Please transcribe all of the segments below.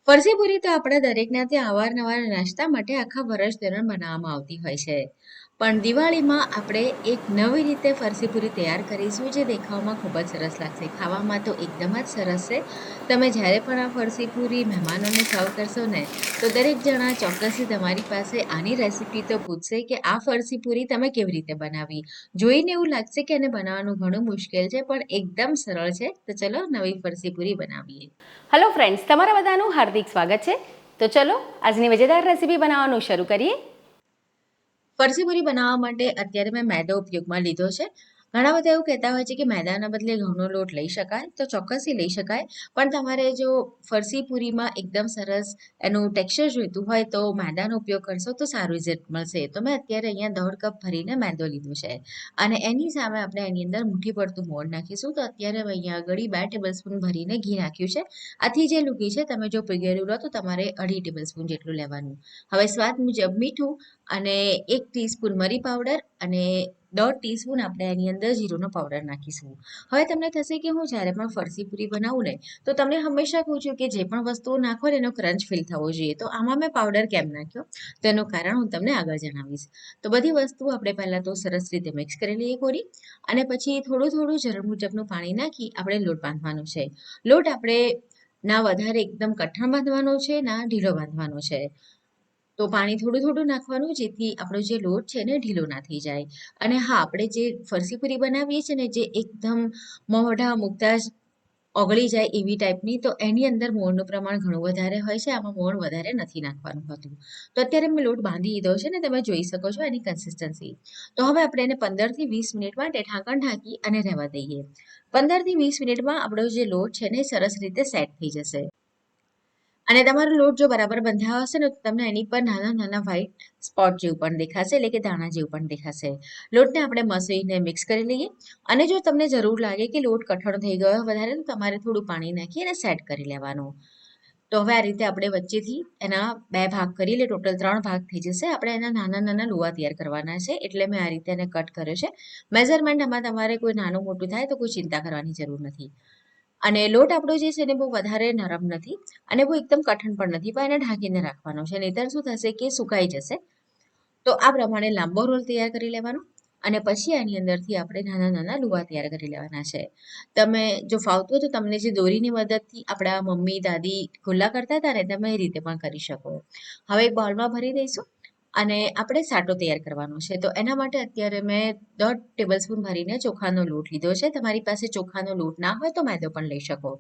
ફરસી પૂરી તો આપણા દરેકના ત્યાં અવારનવાર નાસ્તા માટે આખા વર્ષ દરમિયાન બનાવવામાં આવતી હોય છે. પણ દિવાળીમાં આપણે એક નવી રીતે ફરસી પૂરી તૈયાર કરીશું જે દેખાવમાં ખૂબ જ સરસ લાગશે. ખાવામાં તો એકદમ જ સરસ છે. તમે જ્યારે પણ આ ફરસી પૂરી મહેમાનોને સર્વ કરશો ને તો દરેક જણા ચોક્કસથી તમારી પાસે આની રેસીપી તો પૂછશે કે આ ફરસી પૂરી તમે કેવી રીતે બનાવી. જોઈને એવું લાગશે કે એને બનાવવાનું ઘણું મુશ્કેલ છે પણ એકદમ સરળ છે. તો ચલો નવી ફરસી પૂરી બનાવીએ. હેલો ફ્રેન્ડ્સ, તમારા બધાનું હાર્દિક સ્વાગત છે. તો ચલો આજની મજેદાર રેસીપી બનાવવાનું શરૂ કરીએ. ફરસી પૂરી બનાવવા માટે અત્યારે મેં મેદો ઉપયોગમાં લીધો છે. ઘણા બધા એવું કહેતા હોય છે કે મેદાના બદલે ઘઉંનો લોટ લઈ શકાય, તો ચોક્કસથી લઈ શકાય. પણ તમારે જો ફરસી પૂરીમાં એકદમ સરસ એનું ટેક્સચર જોઈતું હોય તો મેદાનો ઉપયોગ કરશો તો સારું રિઝલ્ટ મળશે. તો મેં અત્યારે અહીંયા 1.5 કપ ભરીને મેદો લીધો છે અને એની સામે આપણે એની અંદર મુઠ્ઠી પડતું મોણ નાખીશું. તો અત્યારે મેં અહીંયા આગળ 2 ટેબલસ્પૂન ભરીને ઘી નાખ્યું છે. આથી જે લુગી છે તમે જો પીગળેલું લો તો તમારે 2.5 ટેબલસ્પૂન જેટલું લેવાનું. હવે સ્વાદ મુજબ મીઠું અને 1 ટીસ્પૂન મરી પાવડર અને 1/2 ટીસ્પૂન આપણે એની અંદર જીરુંનો પાવડર નાખીશું. હવે તમને થશે કે હું જ્યારે પણ ફરસી પૂરી બનાવું ને તો તમને હંમેશા કહું છું કે જે પણ વસ્તુઓ નાખો ને એનો ક્રંચ ફીલ થવો જોઈએ. તો આમાં મેં પાવડર કેમ નાખ્યો તેનું કારણ હું તમને આગળ જણાવીશ. તો બધી વસ્તુઓ આપણે પહેલાં તો સરસ રીતે મિક્સ કરી લઈએ કોરી અને પછી થોડું થોડું જરૂર મુજબનું પાણી નાખી આપણે લોટ બાંધવાનો છે. લોટ આપણે ના વધારે એકદમ કઠણ બાંધવાનો છે ના ઢીલો બાંધવાનો છે. તો પાણી થોડું થોડું નાખવાનું જેથી આપણો જે લોટ છે ને ઢીલો ના થઈ જાય. અને હા, આપણે જે ફરસી પૂરી બનાવીએ છીએ ને જે એકદમ મોઢા મૂકતા જ ઓગળી જાય એવી ટાઈપની, તો એની અંદર મોણનું પ્રમાણ ઘણું વધારે હોય છે. આમાં મોણ વધારે નથી નાખવાનું હોતું. તો અત્યારે મેં લોટ બાંધી દીધો છે ને તમે જોઈ શકો છો એની કન્સિસ્ટન્સી. તો હવે આપણે એને 15 થી 20 મિનિટ માટે ઢાંકણ ઢાંકી અને રહેવા દઈએ. 15 થી 20 મિનિટમાં આપણો જે લોટ છે ને સરસ રીતે સેટ થઈ જશે. અને તમારો લોટ જો બરાબર બંધાયો હશે ને તો તમને એની પર નાના નાના વ્હાઈટ સ્પોટ જેવું પણ દેખાશે, એટલે કે દાણા જેવું પણ દેખાશે. લોટને આપણે મસળીને મિક્સ કરી લઈએ અને જો તમને જરૂર લાગે કે લોટ કઠણ થઈ ગયો વધારે તો તમારે થોડું પાણી નાખી અને સેટ કરી લેવાનું. તો હવે આ રીતે આપણે વચ્ચેથી એના 2 ભાગ કરી એટલે ટોટલ 3 ભાગ થઈ જશે. આપણે એના નાના નાના લુવા તૈયાર કરવાના છે એટલે મેં આ રીતે એને કટ કર્યો છે. મેઝરમેન્ટ આમાં તમારે કોઈ નાનું મોટું થાય તો કોઈ ચિંતા કરવાની જરૂર નથી. અને લોટ આપણો જે છે ને બહુ વધારે નરમ નથી અને બહુ એકદમ કઠણ પણ નથી, પણ એને ઢાંકીને રાખવાનો છે. નહીંતર શું થશે કે સુકાઈ જશે. તો આ પ્રમાણે લાંબો રોલ તૈયાર કરી લેવાનો અને પછી આની અંદરથી આપણે નાના નાના લુવા તૈયાર કરી લેવાના છે. તમે જો ફાવતું હોય તો તમને જે દોરીની મદદથી આપણા મમ્મી દાદી ખુલ્લા કરતા હતા ને તમે એ રીતે પણ કરી શકો. હવે એક બાઉલમાં ભરી દઈશું અને આપણે સાટો તૈયાર કરવાનો છે. તો એના માટે અત્યારે મેં 1/2 ટેબલસ્પૂન ભરીને ચોખાનો લોટ લીધો છે. તમારી પાસે ચોખાનો લોટ ના હોય તો મેદો પણ લઈ શકો.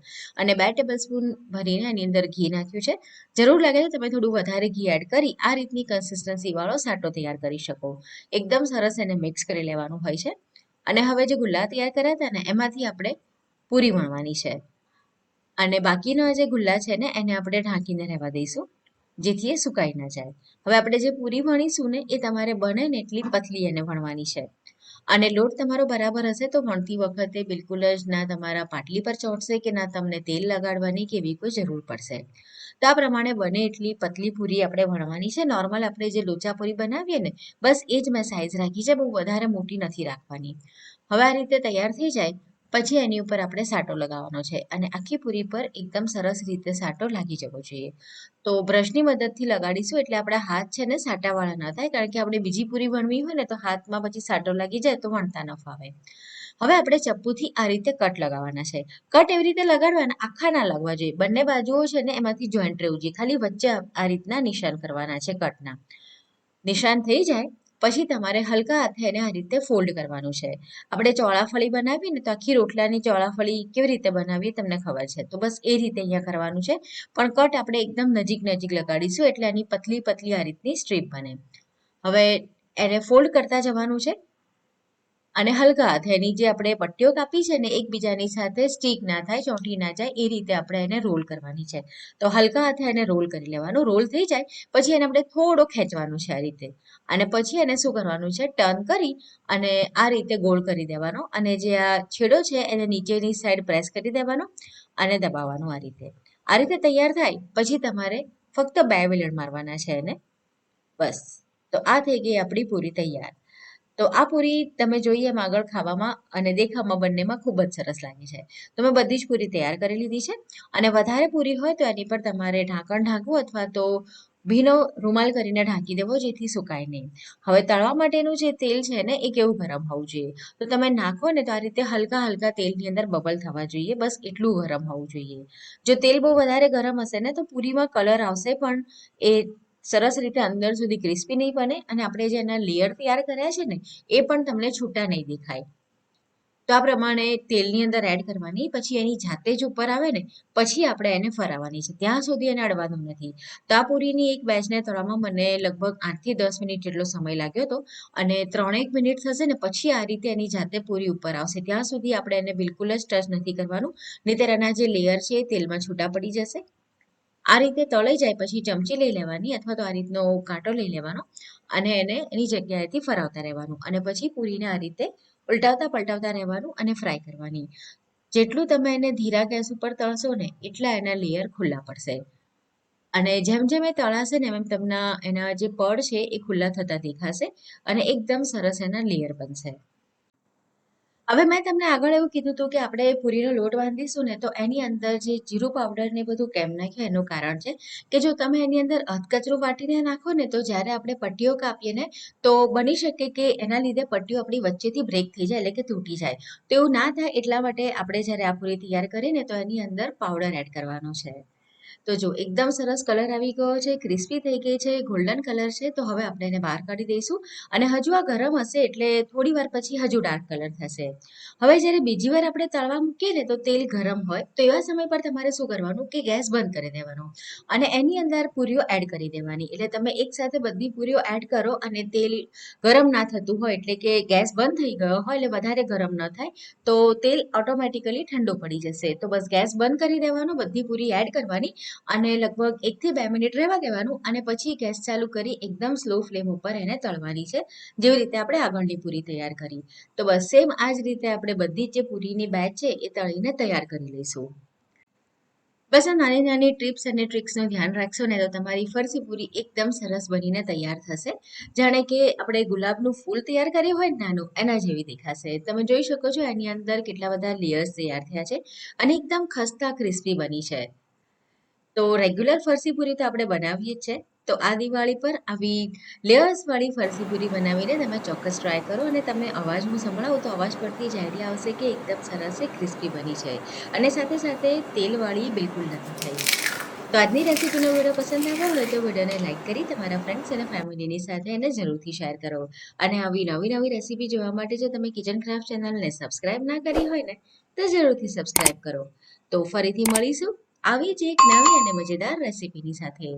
અને 2 ટેબલસ્પૂન ભરીને એની અંદર ઘી નાખ્યું છે. જરૂર લાગે તો તમે થોડું વધારે ઘી એડ કરી આ રીતની કન્સિસ્ટન્સી વાળો સાટો તૈયાર કરી શકો. એકદમ સરસ એને મિક્સ કરી લેવાનું હોય છે. અને હવે જે ગુલ્લા તૈયાર કર્યા હતા ને એમાંથી આપણે પૂરી વણવાની છે. અને બાકીના જે ગુલ્લા છે ને એને આપણે ઢાંકીને રહેવા દઈશું જેથી એ સુકાઈ ના જાય. હવે આપણે જે પૂરી વણીશું ને એ તમારે બને ને એટલી પતલી એને વણવાની છે. અને લોટ તમારો બરાબર હશે તો વણતી વખતે બિલકુલ જ ના તમારા પાટલી પર ચોંટશે કે ના તમને તેલ લગાડવાની કે એવી કોઈ જરૂર પડશે. તો આ પ્રમાણે બને એટલી પતલી પૂરી આપણે વણવાની છે. નોર્મલ આપણે જે લોચા પૂરી બનાવીએ ને બસ એ જ મેં સાઈઝ રાખી છે, બહુ વધારે મોટી નથી રાખવાની. હવે આ રીતે તૈયાર થઈ જાય પછી એની ઉપર આપણે સાટો લગાવવાનો છે અને આખી પૂરી પર એકદમ સરસ રીતે સાટો લાગી જવો જોઈએ. તો બ્રશની મદદથી લગાડીશું એટલે આપણા હાથ છે ને સાટાવાળા ના થાય, કારણ કે આપણે બીજી પૂરી વણવી હોય ને તો હાથમાં પછી સાટો લાગી જાય તો વણતા ન ફાવે. હવે આપણે ચપ્પુથી આ રીતે કટ લગાવવાના છે. કટ એવી રીતે લગાડવાના આખા ના લાગવા જોઈએ. બંને બાજુઓ છે ને એમાંથી જોઈન્ટ રહેવું જોઈએ. ખાલી વચ્ચે આ રીતના નિશાન કરવાના છે કટના. નિશાન થઈ જાય પછી તમારે હલકા હાથે એને આ રીતે ફોલ્ડ કરવાનું છે. આપણે ચોળાફળી બનાવીએ ને તો આખી રોટલાની ચોળાફળી કેવી રીતે બનાવીએ તમને ખબર છે. તો બસ એ રીતે અહીંયા કરવાનું છે. પણ કટ આપણે એકદમ નજીક નજીક લગાડીશું એટલે એની પતલી પતલી આ રીતની સ્ટ્રીપ બને. હવે એને ફોલ્ડ કરતા જવાનું છે અને હલકા હાથે એની જે આપણે પટ્ટીઓ કાપી છે ને એકબીજાની સાથે સ્ટીક ના થાય, ચોંટી ના જાય એ રીતે આપણે એને રોલ કરવાની છે. તો હલકા હાથે એને રોલ કરી લેવાનું. રોલ થઈ જાય પછી એને આપણે થોડો ખેંચવાનું છે આ રીતે. અને પછી એને શું કરવાનું છે ટર્ન કરી અને આ રીતે ગોળ કરી દેવાનો અને જે આ છેડો છે એને નીચેની સાઈડ પ્રેસ કરી દેવાનો અને દબાવવાનું આ રીતે. આ રીતે તૈયાર થાય પછી તમારે ફક્ત 2 વેલણ મારવાના છે એને. બસ. તો આ થઈ ગઈ આપણી પૂરી તૈયાર. તો આ પૂરી તમે જોઈએ એમ આગળ ખાવામાં અને દેખાવમાં બંનેમાં ખૂબ જ સરસ લાગે છે. તો મેં બધી જ પૂરી તૈયાર કરી લીધી છે અને વધારે પૂરી હોય તો એની પર તમારે ઢાંકણ ઢાંકવું અથવા તો ભીનો રૂમાલ કરીને ઢાંકી દેવો જેથી સુકાય નહીં. હવે તળવા માટેનું જે તેલ છે ને એ કેવું ગરમ હોવું જોઈએ. તો તમે નાખો ને તો આ રીતે હલકા હલકા તેલની અંદર બબલ થવા જોઈએ, બસ એટલું ગરમ હોવું જોઈએ. જો તેલ બહુ વધારે ગરમ હશે ને તો પૂરીમાં કલર આવશે પણ એ સરસ રીતે અંદર સુધી ક્રિસ્પી નહીં બને અને આપણે જે એના લેયર તૈયાર કર્યા છે ને એ પણ તમને છૂટા નહીં દેખાય. તો આ પ્રમાણે તેલની અંદર એડ કરવાની, પછી એની જાતે જ ઉપર આવે ને પછી આપણે એને ફરાવવાની છે, ત્યાં સુધી એને અડવાનું નથી. તો આ પૂરીની એક બેચને તળવામાં મને લગભગ 8 થી 10 મિનિટ જેટલો સમય લાગ્યો હતો અને 3 એક મિનિટ થશે ને પછી આ રીતે એની જાતે પૂરી ઉપર આવશે, ત્યાં સુધી આપણે એને બિલકુલ જ ટચ નથી કરવાનું, નહીંતર એના જે લેયર છે એ તેલમાં છૂટા પડી જશે. આ રીતે તળાઈ જાય પછી ચમચી લઈ લેવાની અથવા તો આ રીતનો કાંટો લઈ લેવાનો અને એને એની જગ્યાએથી ફરાવતા રહેવાનું અને પછી પૂરીને આ રીતે ઉલટાવતા પલટાવતા રહેવાનું અને ફ્રાય કરવાની. જેટલું તમે એને ધીરા ગેસ ઉપર તળશો ને એટલા એના લેયર ખુલ્લા પડશે અને જેમ જેમ એ તળાશે ને એમ તમને એના જે પડ છે એ ખુલ્લા થતા દેખાશે અને એકદમ સરસ એના લેયર બનશે. હવે મેં તમને આગળ એવું કીધું હતું કે આપણે પૂરીનો લોટ બાંધીશું ને તો એની અંદર જે જીરું પાવડર ને બધું કેમ નાખ્યું એનું કારણ છે કે જો તમે એની અંદર અધકચરું વાટીને નાખો ને તો જ્યારે આપણે પટ્ટીઓ કાપીએ ને તો બની શકે કે એના લીધે પટ્ટીઓ આપણી વચ્ચેથી બ્રેક થઈ જાય એટલે કે તૂટી જાય. તો એવું ના થાય એટલા માટે આપણે જ્યારે આ પૂરી તૈયાર કરીએ ને તો એની અંદર પાવડર એડ કરવાનો છે. તો જો એકદમ સરસ કલર આવી ગયો છે, ક્રિસ્પી થઈ ગઈ છે, ગોલ્ડન કલર છે. તો હવે આપણે એને બહાર કાઢી દઈશું અને હજુ આ ગરમ હશે એટલે થોડી વાર પછી હજુ ડાર્ક કલર થશે. હવે જ્યારે બીજી વાર આપણે તળવા મૂકીએ ને તો તેલ ગરમ હોય તો એવા સમય પર તમારે શું કરવાનું કે ગેસ બંધ કરી દેવાનો અને એની અંદર પૂરીઓ એડ કરી દેવાની. એટલે તમે એકસાથે બધી પૂરીઓ એડ કરો અને તેલ ગરમ ના થતું હોય એટલે કે ગેસ બંધ થઈ ગયો હોય એટલે વધારે ગરમ ન થાય તો તેલ ઓટોમેટિકલી ઠંડુ પડી જશે. તો બસ ગેસ બંધ કરી દેવાનો, બધી પૂરી એડ કરવાની અને લગભગ 1 થી 2 મિનિટ રહેવા દેવાનું અને પછી ગેસ ચાલુ કરી એકદમ સ્લો ફ્લેમ ઉપર એને તળવાની છે, જેવી રીતે આપણે આગળની પૂરી તૈયાર કરી. તો બસ સેમ આ જ રીતે આપણે બધી જ જે પૂરીની બેચ છે એ તળીને તૈયાર કરી લઈશું. બસ આ નાની નાની ટિપ્સ અને ટ્રિક્સનું ધ્યાન રાખશો ને તો તમારી ફરસી પૂરી એકદમ સરસ બનીને તૈયાર થશે. જાણે કે આપણે ગુલાબનું ફૂલ તૈયાર કર્યું હોય ને નાનું એના જેવી દેખાશે. તમે જોઈ શકો છો એની અંદર કેટલા બધા લેયર્સ તૈયાર થયા છે અને એકદમ ખસ્તા ક્રિસ્પી બની છે. તો રેગ્યુલર ફરસી પૂરી તો આપણે બનાવીએ જ છે. તો આ દિવાળી પર આવી લેયર્સ વાળી ફરસી પૂરી બનાવીને તમે ચોક્કસ ટ્રાય કરો અને તમને અવાજ હું સંભળાવું તો અવાજ પરથી જ આઈડિયા આવશે કે એકદમ સરસ છે, ક્રિસ્પી બની છે અને સાથે સાથે તેલવાળી બિલકુલ નથી થઈ. તો આજની રેસીપીનો વિડીયો પસંદ આવ્યો હોય તો વિડીયોને લાઇક કરી તમારા ફ્રેન્ડ્સ અને ફેમિલીની સાથે એને જરૂરથી શેર કરો અને આવી નવી નવી રેસીપી જોવા માટે જો તમે કિચન ક્રાફ્ટ ચેનલને સબસ્ક્રાઇબ ના કરી હોય ને તો જરૂરથી સબસ્ક્રાઇબ કરો. તો ફરીથી મળીશું આવી જ એક નવી અને મજેદાર રેસીપીની સાથે.